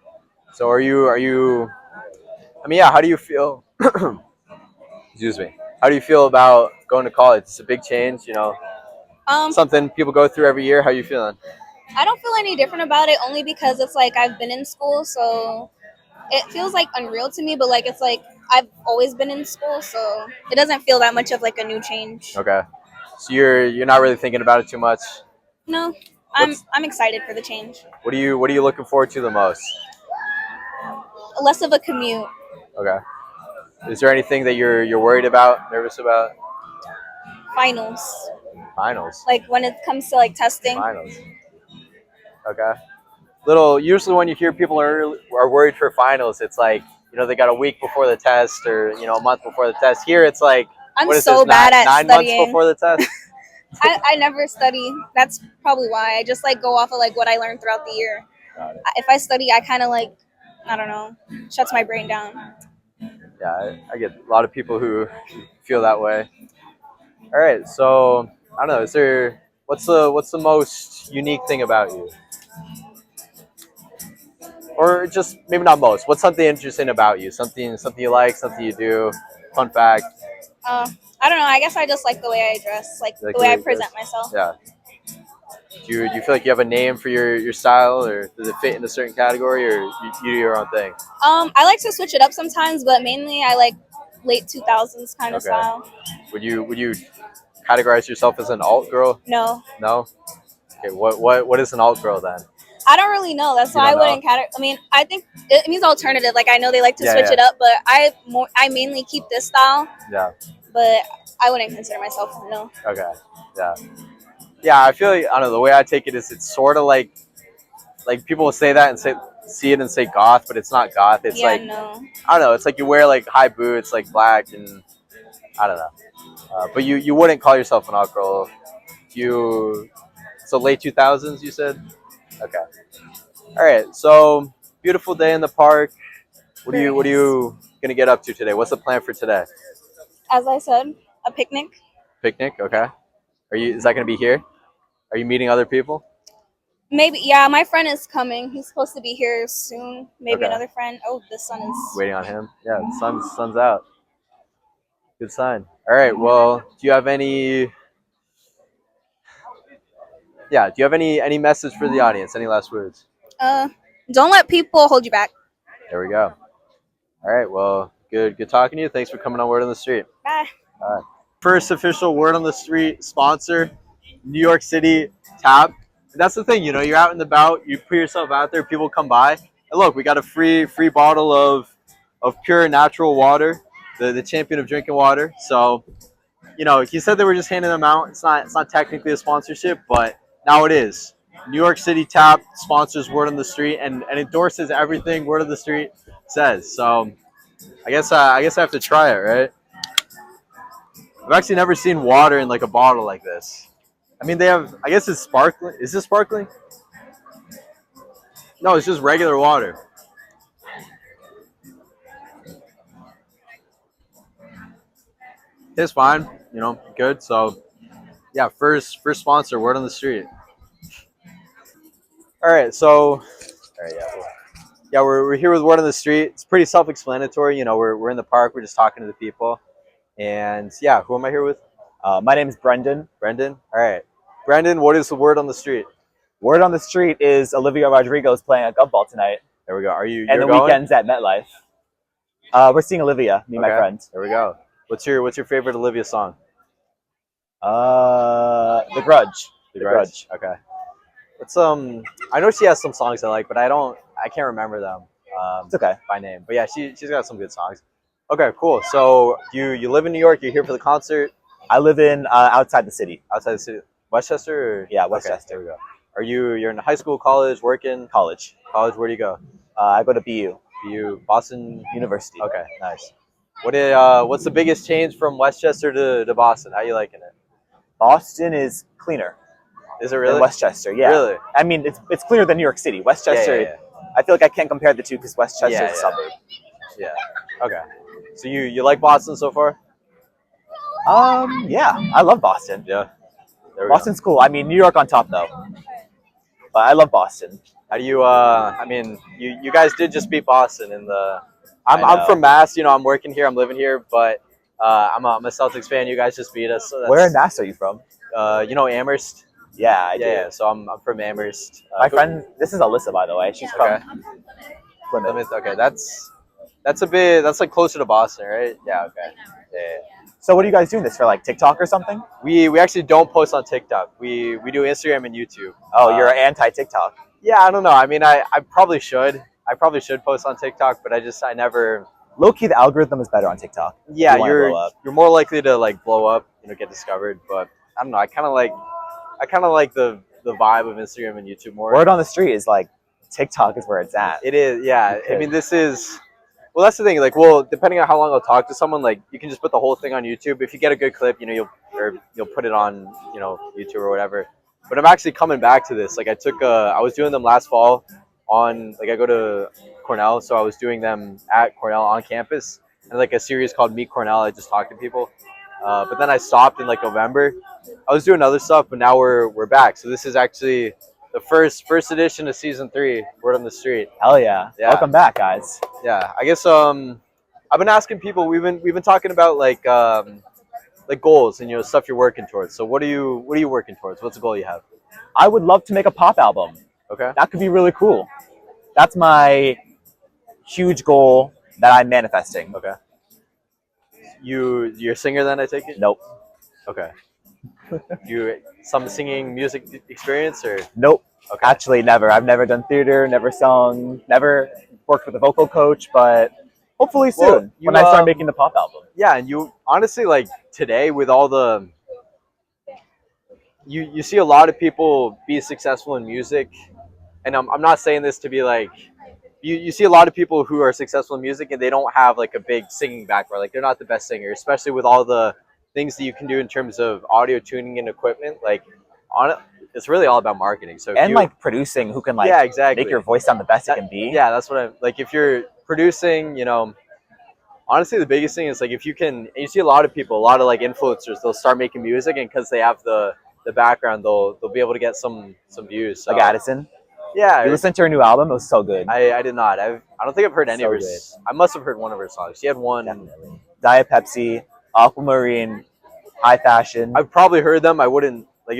So are you? I mean, yeah. How do you feel? Excuse me. How do you feel about going to college? It's a big change, Um, something people go through every year. How are you feeling? I don't feel any different about it only because it's like I've been in school, so it feels like unreal to me, but like it's like I've always been in school, so it doesn't feel that much of like a new change. Okay. So you're not really thinking about it too much. No, What's- I'm excited for the change. What are you looking forward to the most? Less of a commute. Okay. Is there anything that you're worried about, nervous about? Finals. Finals. Like when it comes to like testing. Finals. Okay. Usually when you hear people are worried for finals, it's like, they got a week before the test or, a month before the test. Here it's like, I'm what is so this, bad at 9 studying. months before the test? I never study. That's probably why. I just like go off of like what I learned throughout the year. Got it. If I study, I kind of like, I don't know, shuts my brain down. Yeah, I get a lot of people who feel that way. All right, so I don't know. What's the most unique thing about you, or just maybe not most? What's something interesting about you? Something you like, something you do. Fun fact. I don't know. I guess I just like the way I dress, like You like the way I you present dress? myself. Yeah. Do you feel like you have a name for your style, or does it fit in a certain category, or you do your own thing? I like to switch it up sometimes, but mainly I like late 2000s kind of Okay. style. Would you categorize yourself as an alt girl? No, No. Okay. What is an alt girl then? I don't really know. That's You why I don't know? wouldn't categorize. I mean, I think it means alternative. Like I know they like to Yeah, switch yeah. it up, but I mainly keep this style. Yeah. But I wouldn't consider myself no. Okay. Yeah. Yeah. I feel like I don't know. The way I take it is it's sort of like people will say that and see it and say goth, but it's not goth. It's Yeah, like no. I don't know. It's like you wear like high boots, like black, and I don't know. But you wouldn't call yourself an alt girl. So late 2000s, you said. Okay. All right. So beautiful day in the park. What are you gonna get up to today? What's the plan for today? As I said, a picnic. Picnic. Okay. Is that gonna be here? Are you meeting other people? Maybe, yeah. My friend is coming. He's supposed to be here soon. Maybe Okay. another friend. Oh, the sun is. Waiting on him. Yeah, the sun's out. Good sign. All right. Well, do you have any? Yeah. Do you have any message for the audience? Any last words? Don't let people hold you back. There we go. All right. Well, good talking to you. Thanks for coming on Word on the Street. Bye. First official Word on the Street sponsor, New York City Tap. And that's the thing, you're out and about, you put yourself out there, people come by. And look, we got a free bottle of pure natural water, the champion of drinking water. So, he said they were just handing them out. It's not technically a sponsorship, but now it is. New York City Tap sponsors Word on the Street and endorses everything Word on the Street says. So, I guess I have to try it, right? I've actually never seen water in like a bottle like this. I mean, they have. I guess it's sparkling. Is this sparkling? No, it's just regular water. It's fine. Good. So, yeah, first sponsor, Word on the Street. All right. So, yeah, we're here with Word on the Street. It's pretty self-explanatory. We're in the park. We're just talking to the people. And yeah, who am I here with? My name is Brendan. Brendan? All right. Brendan, what is the word on the street? Word on the street is Olivia Rodrigo is playing a golf ball tonight. There we go. And you're the going? weekend's at MetLife. We're seeing Olivia, me and my friends. There we go. What's your favorite Olivia song? The Grudge. The Grudge. Okay. I know she has some songs I like, but I can't remember them. It's okay. By name. But yeah, she's got some good songs. Okay, cool. So you live in New York, you're here for the concert? I live in outside the city. Outside the city. Westchester? Or? Yeah, Westchester. Okay, there we go. You're in high school, college, working? College. College, where do you go? I go to BU. BU, Boston University. Okay, nice. What's the biggest change from Westchester to Boston? How you liking it? Boston is cleaner. Is it really? Than Westchester, yeah. Really? I mean, it's cleaner than New York City. Westchester, Yeah. I feel like I can't compare the two because Westchester is a suburb. Yeah. Okay. So you like Boston so far? Yeah, I love Boston. Yeah. There we Boston's cool. I mean, New York on top though. But I love Boston. How do you? I mean, you guys did just beat Boston in the. I I'm know. from Mass. I'm working here. I'm living here, but I'm a Celtics fan. You guys just beat us. So Where in Mass are you from? Amherst. Yeah, I do. Yeah, so I'm from Amherst. My friend, this is Alyssa, by the way. She's Okay. from Plymouth. Okay, that's that's like closer to Boston, right? Yeah, okay. Yeah. So what are you guys doing this for, like TikTok or something? We actually don't post on TikTok. We do Instagram and YouTube. Oh, you're anti-TikTok. Yeah, I don't know. I mean, I probably should. I probably should post on TikTok, but I never. Low-key, the algorithm is better on TikTok. Yeah, You wanna blow up. you're more likely to like blow up, get discovered. But I don't know. I kind of like the vibe of Instagram and YouTube more. Word on the street is like TikTok is where it's at. It is, yeah. I Okay. mean, this is. Well, that's the thing. Like, well, depending on how long I'll talk to someone, like you can just put the whole thing on YouTube. If you get a good clip, you'll put it on, YouTube or whatever. But I'm actually coming back to this. Like, I was doing them last fall I go to Cornell, so I was doing them at Cornell on campus, and like a series called Meet Cornell. I just talked to people. But then I stopped in like November. I was doing other stuff, but now we're back. So this is actually the first edition of season 3. Word on the street. Hell yeah. Yeah. Welcome back, guys. Yeah, I guess I've been asking people. We've been talking about like goals and stuff you're working towards. So what are you working towards? What's the goal you have? I would love to make a pop album. Okay. That could be really cool. That's my huge goal that I'm manifesting. Okay. You're a singer then, I take it? Nope. Okay. You some singing music experience or? Nope. Okay. Actually, never. I've never done theater, never sung, never worked with a vocal coach, but hopefully soon Well, when I start making the pop album. Yeah, and you honestly like today with all the you see a lot of people be successful in music, and I'm not saying this to be like you see a lot of people who are successful in music and they don't have like a big singing background, like they're not the best singer, especially with all the things that you can do in terms of audio tuning and equipment. Like it's really all about marketing. So And like producing, who can like yeah, exactly. make your voice sound the best it can be. Yeah, that's what I'm like. If you're producing, honestly, the biggest thing is like if you see a lot of people, a lot of like influencers, they'll start making music, and because they have the background, they'll be able to get some views. So. Like Addison. Yeah, You listened to her new album? It was so good. I did not. I don't think I've heard any So of her. good. I must have heard one of her songs. She had one. Definitely. Diet Pepsi, Aquamarine, High Fashion. I've probably heard them. I wouldn't like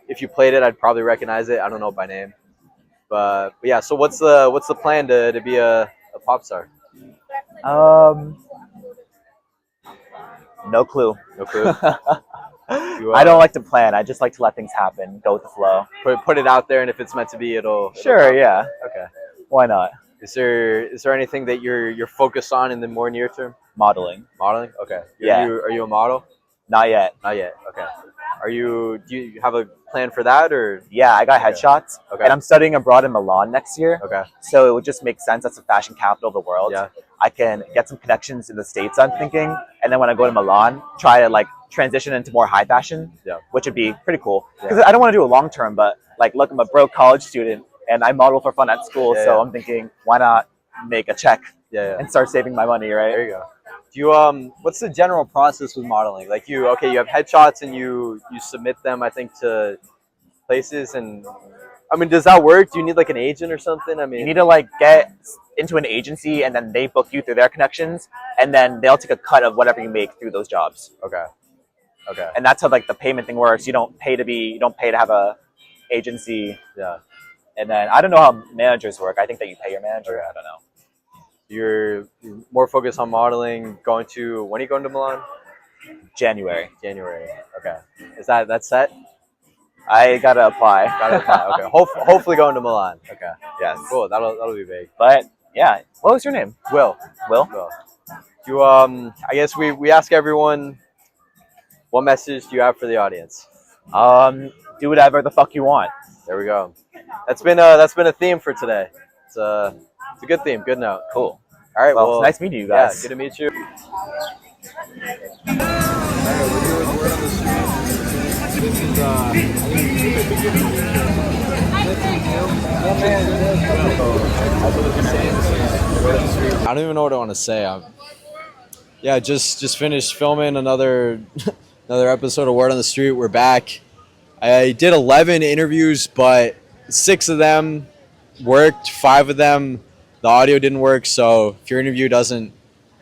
if you played it, I'd probably recognize it. I don't know by name, but yeah. So what's the plan to be a pop star? No clue. No clue. I don't like to plan. I just like to let things happen, go with the flow. Put it out there, and if it's meant to be, it'll Sure, happen. yeah. Okay. Why not? Is there anything that you're focused on in the more near term? Modeling. Modeling? Okay. Yeah. Are you a model? Not yet. Not yet. Okay. Do you have a plan for that or? Yeah, I got headshots. Okay. And I'm studying abroad in Milan next year. Okay. So it would just make sense. That's the fashion capital of the world. Yeah. I can get some connections in the States, I'm thinking. And then when I go to Milan, try to like transition into more high fashion, Yeah. which would be pretty cool. Because I don't want to do a long term, but like, look, I'm a broke college student and I model for fun at school. Yeah, so yeah. I'm thinking, why not make a check Yeah. and start saving my money, right? There you go. Do you what's the general process with modeling? Like you have headshots and you submit them, I think, to places, and I mean, does that work? Do you need like an agent or something? I mean, You need to like get into an agency and then they book you through their connections and then they'll take a cut of whatever you make through those jobs. okay. And that's how like the payment thing works. You don't pay to have a agency. Yeah. And then I don't know how managers work. I think that you pay your manager. I don't know. You're more focused on modeling. When are you going to Milan? January. January. Okay. Is that's set? I gotta apply. Got it. Okay. Hopefully going to Milan. Okay. Yes. Cool. That'll be big. But yeah. What was your name? Will. Will? You I guess we ask everyone, what message do you have for the audience? Do whatever the fuck you want. There we go. That's been a theme for today. It's a good theme. Good note. Cool. All right. Well, it's nice meeting you Yeah. guys. Good to meet you. I don't even know what I want to say. Just finished filming another episode of Word on the Street. We're back. I did 11 interviews, but 6 of them worked. 5 of them, the audio didn't work. So if your interview doesn't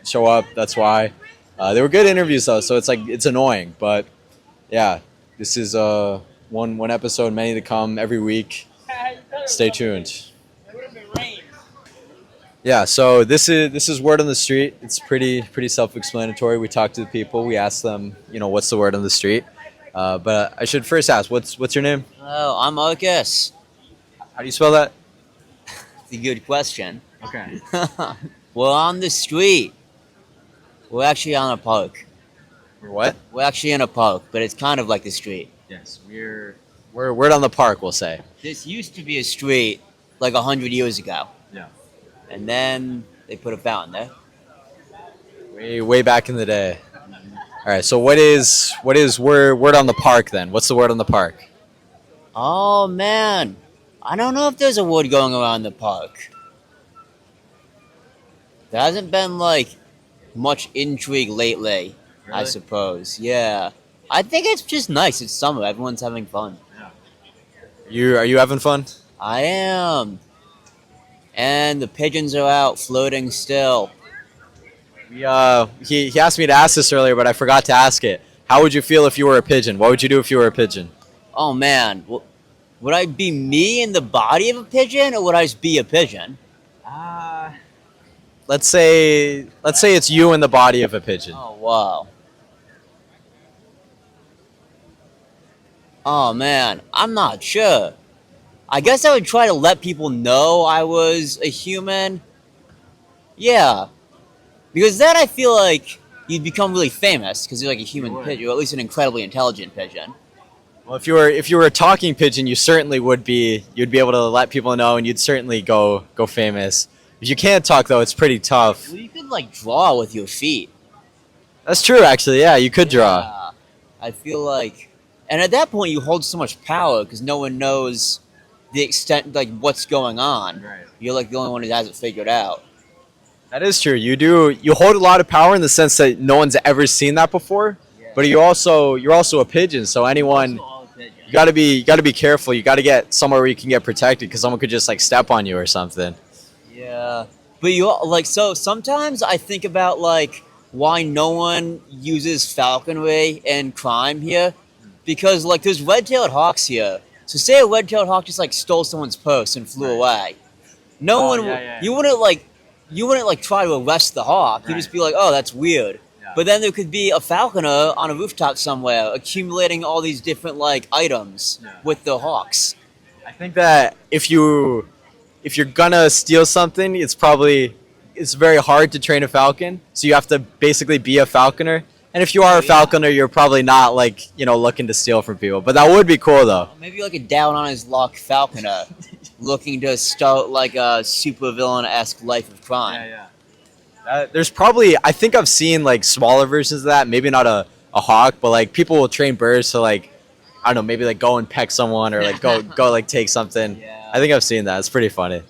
show up, that's why. They were good interviews though, so it's annoying. But yeah, this is One episode, many to come every week. Stay tuned. Yeah, so this is word on the street. It's pretty self-explanatory. We talk to the people. We ask them, what's the word on the street. But I should first ask, what's your name? Hello, I'm Marcus. How do you spell that? It's a good question. Okay. We're on the street. We're actually on a park. What? We're actually in a park, but it's kind of like the street. Yes, we're word on the park. We'll say. This used to be a street like 100 years ago. Yeah. And then they put a fountain there. Way back in the day. All right. So what is word on the park then? What's the word on the park? Oh man, I don't know if there's a word going around the park. There hasn't been like much intrigue lately, I Really? suppose. Yeah. I think it's just nice. It's summer. Everyone's having fun. Are you having fun? I am. And the pigeons are out floating still. He asked me to ask this earlier, but I forgot to ask it. How would you feel if you were a pigeon? What would you do if you were a pigeon? Oh man, would I be me in the body of a pigeon, or would I just be a pigeon? Let's say it's you in the body of a pigeon. Oh wow. Oh man, I'm not sure. I guess I would try to let people know I was a human. Yeah. Because then I feel like you'd become really famous because you're like a human pigeon, or at least an incredibly intelligent pigeon. Well, if you were a talking pigeon, you certainly would be. You'd be able to let people know, and you'd certainly go famous. If you can't talk though, it's pretty tough. Well, you could like draw with your feet. That's true, actually. Yeah, you could draw. Yeah. I feel like, and at that point you hold so much power because no one knows the extent, like what's going on. Right. You're like the only one who has it figured out. That is true. You hold a lot of power in the sense that no one's ever seen that before. Yeah. But you're also a pigeon, so anyone you got to be careful. You got to get somewhere where you can get protected because someone could just like step on you or something. Yeah, but you like so sometimes I think about like why no one uses falconry in crime here, because like there's red-tailed hawks here. So say a red-tailed hawk just like stole someone's purse and flew away. No one, you wouldn't like try to arrest the hawk. You'd just be like, oh, that's weird. But then there could be a falconer on a rooftop somewhere accumulating all these different like items with the hawks. I think that if you're gonna steal something, it's very hard to train a falcon. So you have to basically be a falconer. And if you are a falconer, you're probably not like looking to steal from people. But that would be cool though. Maybe like a down on his luck falconer looking to start like a supervillain-esque life of crime. There's probably I think I've seen like smaller versions of that. Maybe not a hawk, but like people will train birds to like I don't know, maybe like go and peck someone or like go like take something. Yeah. I think I've seen that. It's pretty funny.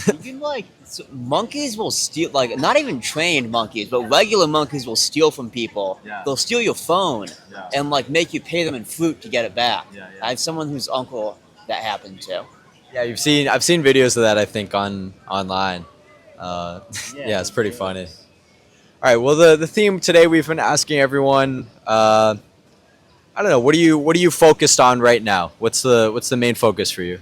You can like monkeys will steal, like not even trained monkeys, but regular monkeys will steal from people. Yeah. They'll steal your phone and like make you pay them in fruit to get it back. Yeah. I have someone whose uncle that happened to. Yeah, I've seen videos of that I think online. Yeah, it's pretty funny. All right, well the theme today we've been asking everyone I don't know, what are you focused on right now? What's the main focus for you?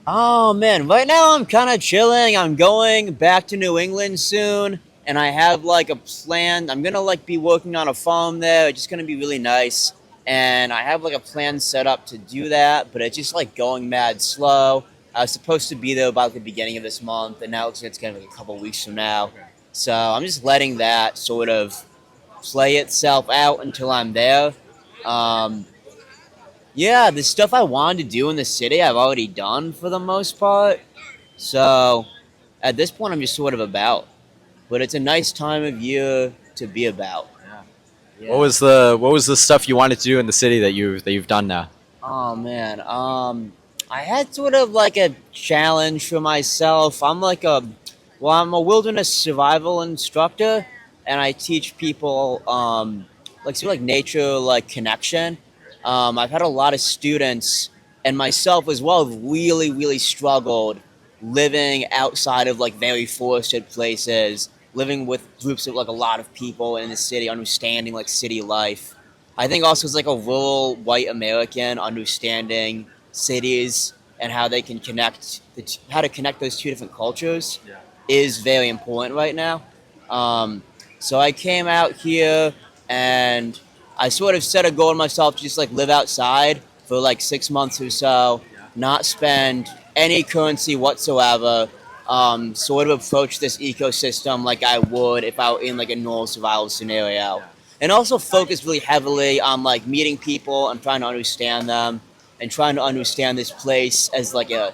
Oh man, right now I'm kind of chilling. I'm going back to New England soon, and I have like a plan. I'm gonna like be working on a farm there. It's just gonna be really nice, and I have like a plan set up to do that, but it's just like going mad slow. I was supposed to be there about the beginning of this month, and now it looks like it's gonna be like a couple weeks from now. So I'm just letting that sort of play itself out until I'm there. Yeah, the stuff I wanted to do in the city, I've already done for the most part. So at this point, I'm just sort of about. But it's a nice time of year to be about. Yeah. What was the stuff you wanted to do in the city that you've done now? Oh man, I had sort of like a challenge for myself. I'm a wilderness survival instructor, and I teach people like nature like connection. I've had a lot of students and myself as well have really, really struggled living outside of like very forested places, living with groups of like a lot of people in the city, understanding like city life. I think also as like a rural white American, understanding cities and how they can connect how to connect those two different cultures is very important right now. Um, so I came out here and I sort of set a goal to myself to just like live outside for like 6 months or so, not spend any currency whatsoever. Sort of approach this ecosystem like I would if I were in like a normal survival scenario, and also focus really heavily on like meeting people and trying to understand them and trying to understand this place as like a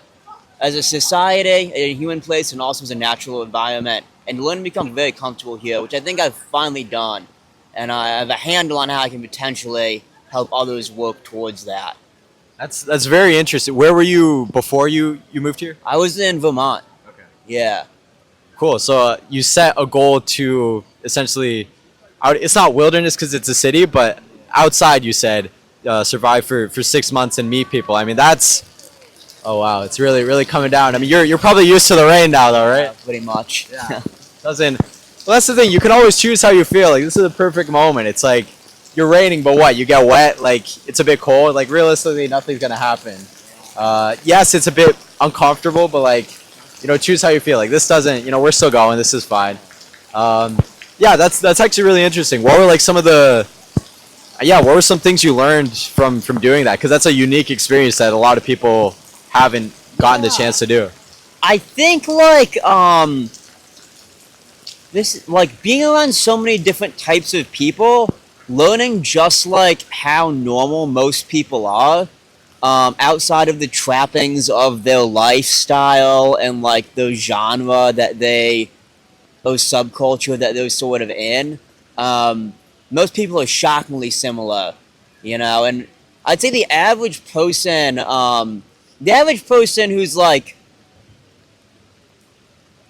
society, a human place, and also as a natural environment, and learn to become very comfortable here, which I think I've finally done, and I have a handle on how I can potentially help others work towards that. That's very interesting. Where were you before you moved here? I was in Vermont. Okay. Yeah. Cool. So you set a goal to essentially, it's not wilderness because it's a city, but outside you said survive for 6 months and meet people. I mean, that's, oh wow, it's really coming down. I mean, you're probably used to the rain now though, right? Yeah, pretty much. Yeah. Doesn't, well, that's the thing. You can always choose how you feel. Like, this is a perfect moment. It's like, you're raining, but what? You get wet. Like, it's a bit cold. Like, realistically, nothing's gonna happen. Yes, it's a bit uncomfortable, but like, choose how you feel. Like, this doesn't. We're still going. This is fine. Yeah, that's actually really interesting. What were like some of the? Yeah, what were some things you learned from doing that? Because that's a unique experience that a lot of people haven't gotten the chance to do. I think like this, like being around so many different types of people, learning just like how normal most people are, outside of the trappings of their lifestyle and like the genre that or subculture that they're sort of in. Most people are shockingly similar, and I'd say the average person who's like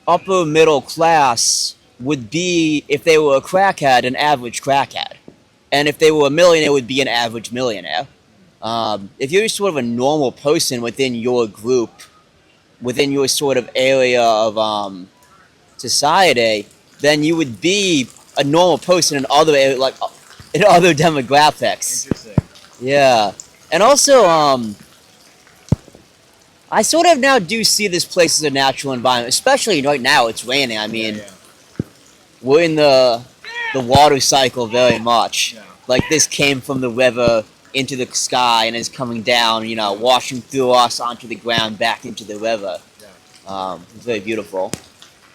upper middle class would be, if they were a crackhead, an average crackhead. And if they were a millionaire, would be an average millionaire. If you're sort of a normal person within your group, within your sort of area of society, then you would be a normal person in other in other demographics. Interesting. Yeah, and also I sort of now do see this place as a natural environment, especially right now. It's raining. I mean, we're in the water cycle very much. Like, this came from the river into the sky and is coming down, washing through us onto the ground back into the river. It's very beautiful.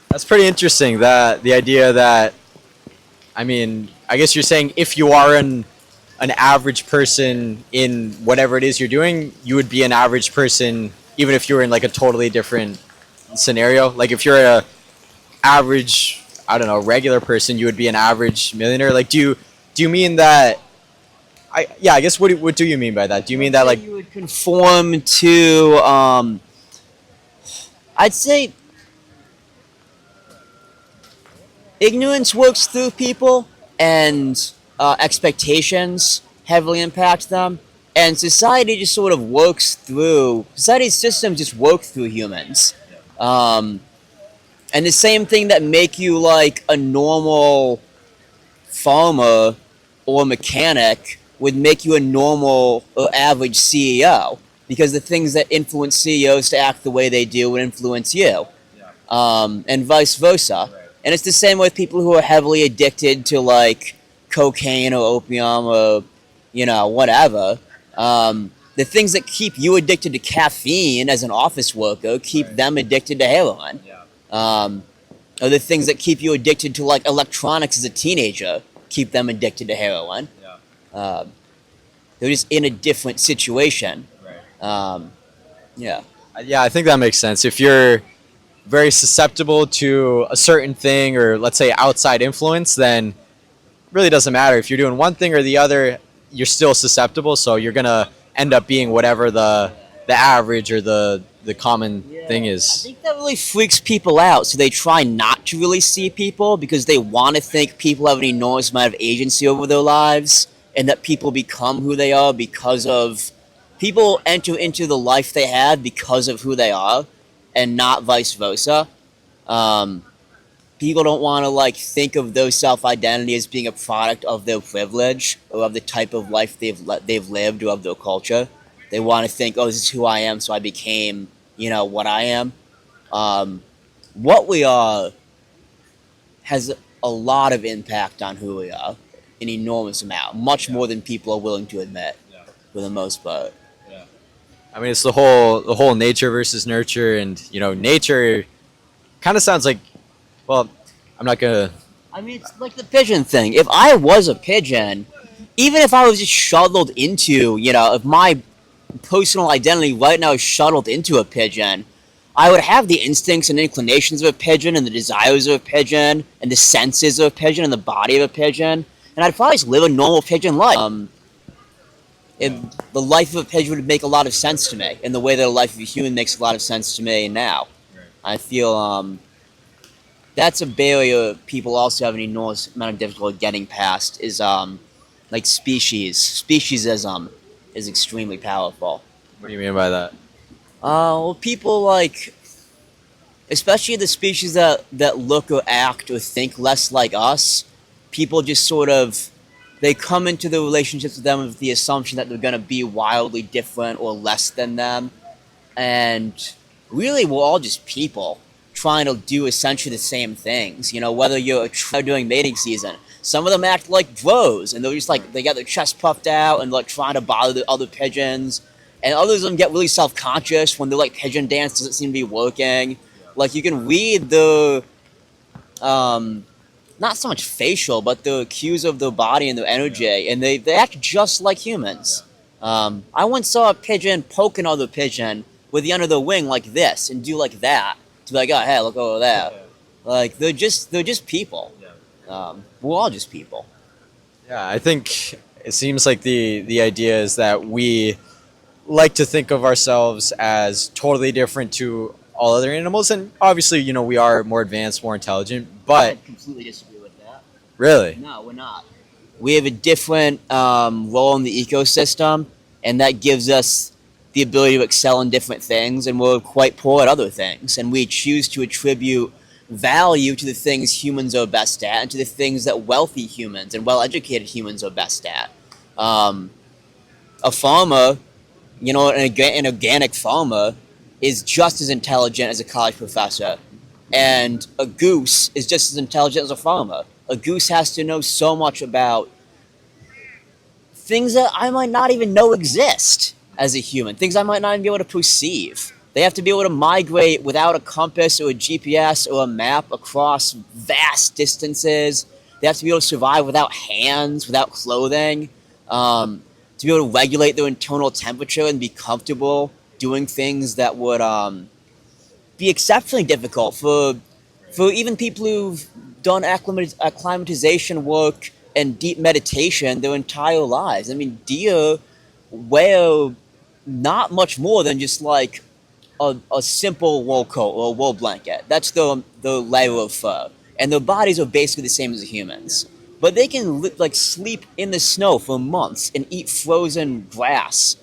That's pretty interesting. The idea that, I mean, I guess you're saying if you are an average person in whatever it is you're doing, you would be an average person even if you were in like a totally different scenario. Like, if you're a average, I don't know, regular person, you would be an average millionaire. Like, do you mean that? I guess what do you mean by that? Do you mean that like you would conform to? I'd say ignorance works through people, and expectations heavily impact them, and society just sort of society's systems just work through humans. And the same thing that make you like a normal farmer or mechanic would make you a normal or average CEO, because the things that influence CEOs to act the way they do would influence you, and vice versa. And it's the same with people who are heavily addicted to like cocaine or opium or whatever. The things that keep you addicted to caffeine as an office worker keep them addicted to heroin. Or the things that keep you addicted to like electronics as a teenager keep them addicted to heroin. They're just in a different situation. Yeah, I think that makes sense. If you're very susceptible to a certain thing, or let's say outside influence, then it really doesn't matter. If you're doing one thing or the other, you're still susceptible, so you're gonna end up being whatever the average or the common thing I is. think that really freaks people out, so they try not to really see people because they want to think people have an enormous amount of agency over their lives, and that people become who they are because of people enter into the life they had because of who they are, and not vice versa. people don't want to like think of those self-identity as being a product of their privilege or of the type of life they've lived or of their culture. They want to think, oh, this is who I am, so I became, what I am. What we are has a lot of impact on who we are, an enormous amount, much more than people are willing to admit, for the most part. I mean, it's the whole nature versus nurture, and nature kind of sounds like, well, I'm not gonna. I mean, it's like the pigeon thing. If I was a pigeon, even if I was just shuttled into, if my personal identity right now is shuttled into a pigeon, I would have the instincts and inclinations of a pigeon and the desires of a pigeon and the senses of a pigeon and the body of a pigeon, and I'd probably just live a normal pigeon life. The life of a pigeon would make a lot of sense to me, in the way that the life of a human makes a lot of sense to me now. I feel that's a barrier people also have an enormous amount of difficulty getting past, is like speciesism is extremely powerful. What do you mean by that? Well, people like, especially the species that look or act or think less like us, people just sort of, they come into the relationships with them with the assumption that they're going to be wildly different or less than them. And really, we're all just people trying to do essentially the same things. Whether you're doing mating season, some of them act like bros, and they're just like, they got their chest puffed out and like trying to bother the other pigeons. And others of them get really self-conscious when their like pigeon dance doesn't seem to be working. Like, you can read the not so much facial, but the cues of their body and their energy, and they act just like humans. I once saw a pigeon poke another pigeon with the end of their wing like this and do like that to be like, oh, hey, look over there. Like, they're just people. We're all just people. Yeah, I think it seems like the idea is that we like to think of ourselves as totally different to all other animals, and obviously, we are more advanced, more intelligent, but I completely disagree with that. really, No, we're not. We have a different role in the ecosystem, and that gives us the ability to excel in different things, and we're quite poor at other things, and we choose to attribute value to the things humans are best at and to the things that wealthy humans and well-educated humans are best at. A farmer, an organic farmer is just as intelligent as a college professor, and a goose is just as intelligent as a farmer. A goose has to know so much about things that I might not even know exist as a human, things I might not even be able to perceive. They have to be able to migrate without a compass or a GPS or a map across vast distances. They have to be able to survive without hands, without clothing, to be able to regulate their internal temperature and be comfortable doing things that would be exceptionally difficult for even people who've done acclimatization work and deep meditation their entire lives. I mean, deer wear not much more than just like a simple wool coat or a wool blanket. That's the layer of fur, and their bodies are basically the same as the humans. But they can like sleep in the snow for months and eat frozen grass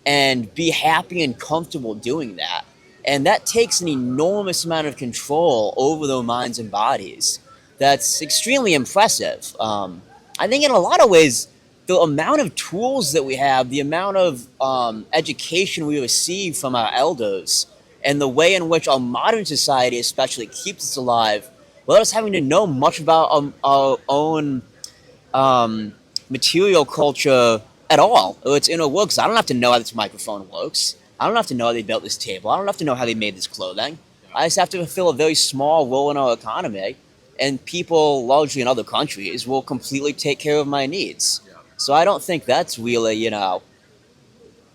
and be happy and comfortable doing that. And that takes an enormous amount of control over their minds and bodies. That's extremely impressive. I think in a lot of ways, the amount of tools that we have, the amount of education we receive from our elders, and the way in which our modern society especially keeps us alive, without us having to know much about our own material culture at all, or its inner works. I don't have to know how this microphone works. I don't have to know how they built this table. I don't have to know how they made this clothing. I just have to fulfill a very small role in our economy, and people, largely in other countries, will completely take care of my needs. So I don't think that's really,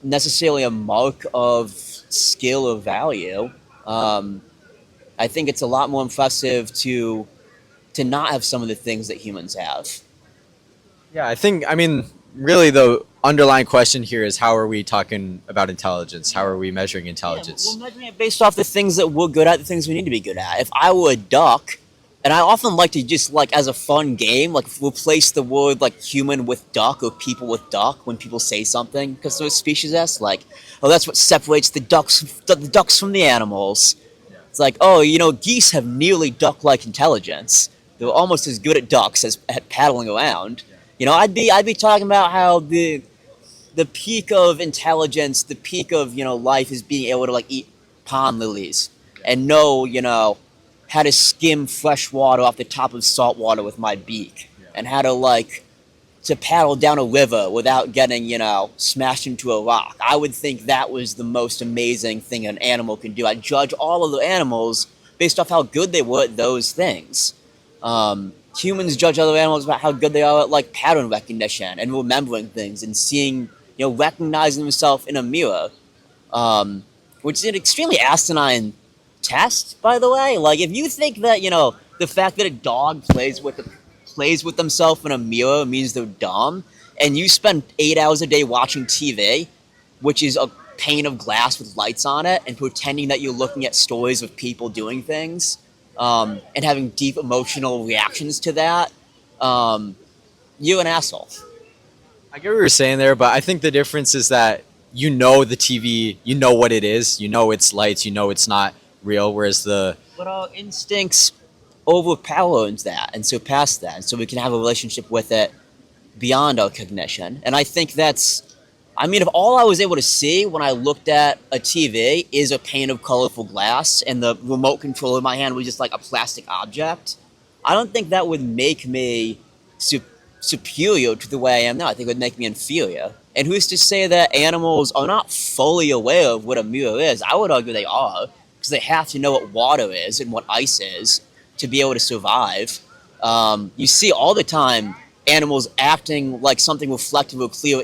necessarily a mark of skill or value. I think it's a lot more impressive to not have some of the things that humans have. yeah, I mean, really, the underlying question here is, how are we talking about intelligence? How are we measuring intelligence? Yeah, we're measuring it based off the things that we're good at, the things we need to be good at. If I were a duck, and I often like to just, like, as a fun game, like, replace the word, like, human with duck or people with duck when people say something, because they're speciesist, like, oh, that's what separates the ducks from the animals. It's like, oh, geese have nearly duck-like intelligence. They're almost as good at ducks as at paddling around. I'd be talking about how the peak of intelligence, the peak of life is being able to like eat pond lilies and know how to skim fresh water off the top of salt water with my beak, and how to paddle down a river without getting smashed into a rock. I would think that was the most amazing thing an animal can do. I judge all of the animals based off how good they were at those things. Humans judge other animals about how good they are at like pattern recognition and remembering things and seeing, recognizing themselves in a mirror, which is an extremely asinine test, by the way. Like, if you think that the fact that a dog plays with themselves in a mirror means they're dumb, and you spend 8 hours a day watching TV, which is a pane of glass with lights on it, and pretending that you're looking at stories of people doing things, and having deep emotional reactions to that, you're an asshole. I get what you're saying there, but I think the difference is that the TV, what it is, it's lights, it's not real, whereas But our instincts overpower that and surpass that, and so we can have a relationship with it beyond our cognition. And I think if all I was able to see when I looked at a TV is a pane of colorful glass and the remote control in my hand was just like a plastic object, I don't think that would make me superior to the way I am now. I think it would make me inferior. And who's to say that animals are not fully aware of what a mirror is? I would argue they are, because they have to know what water is and what ice is to be able to survive. You see all the time animals acting like something reflective or clear